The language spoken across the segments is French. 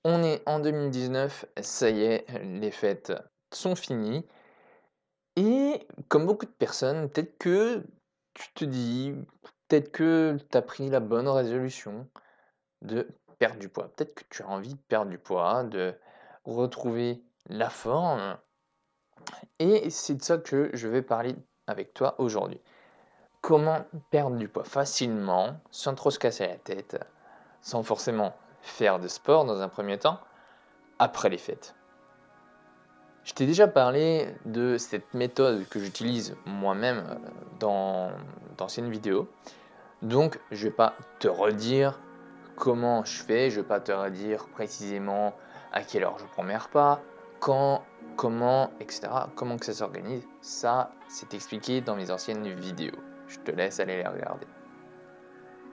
On est en 2019, ça y est, les fêtes sont finies et comme beaucoup de personnes, peut-être que tu te dis, peut-être que tu as pris la bonne résolution de perdre du poids. Peut-être que tu as envie de perdre du poids, de retrouver la forme et c'est de ça que je vais parler avec toi aujourd'hui. Comment perdre du poids facilement, sans trop se casser la tête, sans forcément faire de sport dans un premier temps, après les fêtes. Je t'ai déjà parlé de cette méthode que j'utilise moi-même dans d'anciennes vidéos. Donc, je vais pas te redire comment je fais, je vais pas te redire précisément à quelle heure je prends mes repas, quand, comment, etc. Comment que ça s'organise. Ça, c'est expliqué dans mes anciennes vidéos. Je te laisse aller les regarder.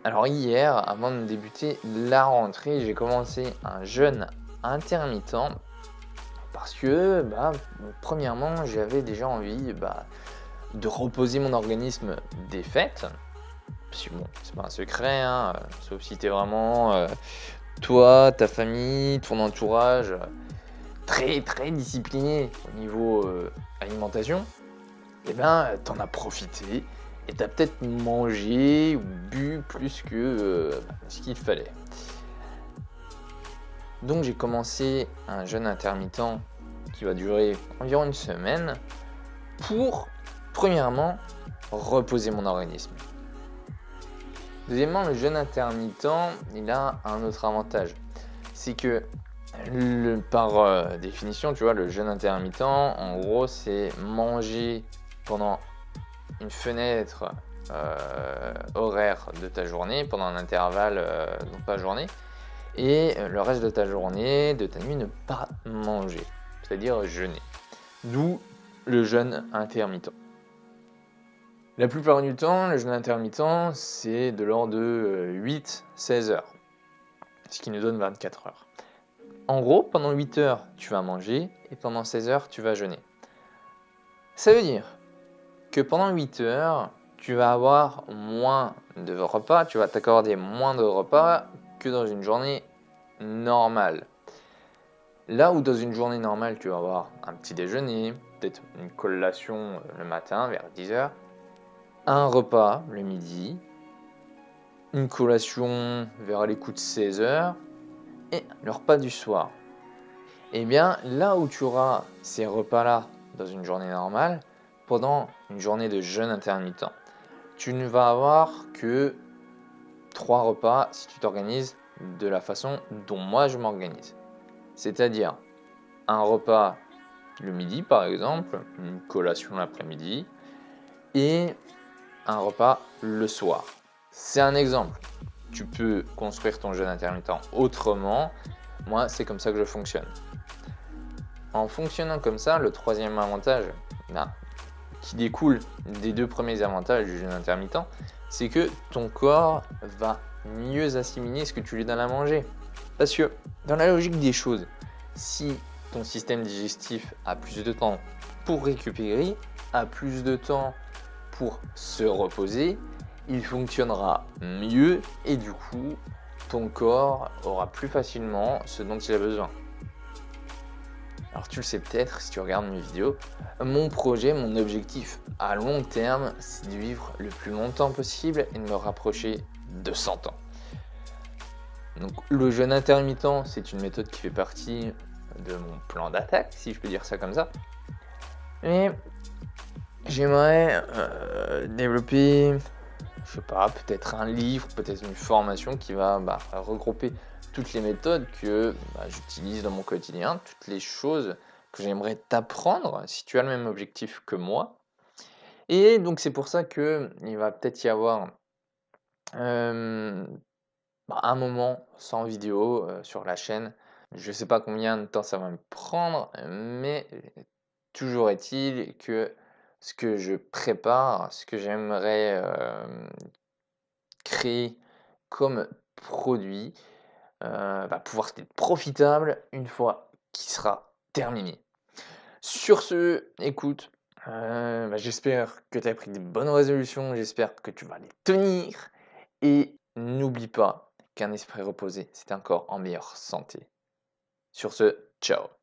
Alors hier, avant de débuter la rentrée, j'ai commencé un jeûne intermittent parce que, premièrement, j'avais déjà envie de reposer mon organisme des fêtes. Parce que bon, c'est pas un secret, hein, sauf si t'es vraiment, toi, ta famille, ton entourage, très très discipliné au niveau alimentation, et ben t'en as profité et t'as peut-être mangé ou bu plus que ce qu'il fallait. Donc j'ai commencé un jeûne intermittent qui va durer environ une semaine pour, premièrement, reposer mon organisme. Deuxièmement, le jeûne intermittent, il a un autre avantage. C'est que, par définition, tu vois, le jeûne intermittent, en gros, c'est manger pendant une fenêtre horaire de ta journée, pendant un intervalle, donc pas journée, et le reste de ta journée, de ta nuit, ne pas manger, c'est-à-dire jeûner. D'où le jeûne intermittent. La plupart du temps, le jeûne intermittent, c'est de l'ordre de 8-16 heures, ce qui nous donne 24 heures. En gros, pendant 8 heures, tu vas manger et pendant 16 heures, tu vas jeûner. Ça veut dire que pendant 8 heures, tu vas avoir moins de repas, tu vas t'accorder moins de repas que dans une journée normale. Là où dans une journée normale, tu vas avoir un petit déjeuner, peut-être une collation le matin vers 10 heures, un repas le midi, une collation vers les coups de 16 heures et le repas du soir. Et bien là où tu auras ces repas-là dans une journée normale, pendant une journée de jeûne intermittent, tu ne vas avoir que 3 repas si tu t'organises de la façon dont moi je m'organise. C'est-à-dire un repas le midi par exemple, une collation l'après-midi et un repas le soir. C'est un exemple. Tu peux construire ton jeûne intermittent autrement. Moi, c'est comme ça que je fonctionne. En fonctionnant comme ça, le troisième avantage qui découle des deux premiers avantages du jeûne intermittent, c'est que ton corps va mieux assimiler ce que tu lui donnes à manger. Parce que dans la logique des choses, si ton système digestif a plus de temps pour récupérer, a plus de temps pour se reposer, il fonctionnera mieux et du coup, ton corps aura plus facilement ce dont il a besoin. Alors tu le sais peut-être si tu regardes mes vidéos, mon projet, mon objectif à long terme, c'est de vivre le plus longtemps possible et de me rapprocher de 100 ans. Donc le jeûne intermittent, c'est une méthode qui fait partie de mon plan d'attaque, si je peux dire ça comme ça. Et j'aimerais développer, je sais pas, peut-être un livre, peut-être une formation qui va regrouper toutes les méthodes que j'utilise dans mon quotidien, toutes les choses que j'aimerais t'apprendre si tu as le même objectif que moi. Et donc c'est pour ça que il va peut-être y avoir un moment sans vidéo sur la chaîne. Je sais pas combien de temps ça va me prendre, mais toujours est-il que ce que je prépare, ce que j'aimerais créer comme produit va pouvoir être profitable une fois qu'il sera terminé. Sur ce, écoute, j'espère que tu as pris de bonnes résolutions, j'espère que tu vas les tenir et n'oublie pas qu'un esprit reposé, c'est un corps en meilleure santé. Sur ce, ciao.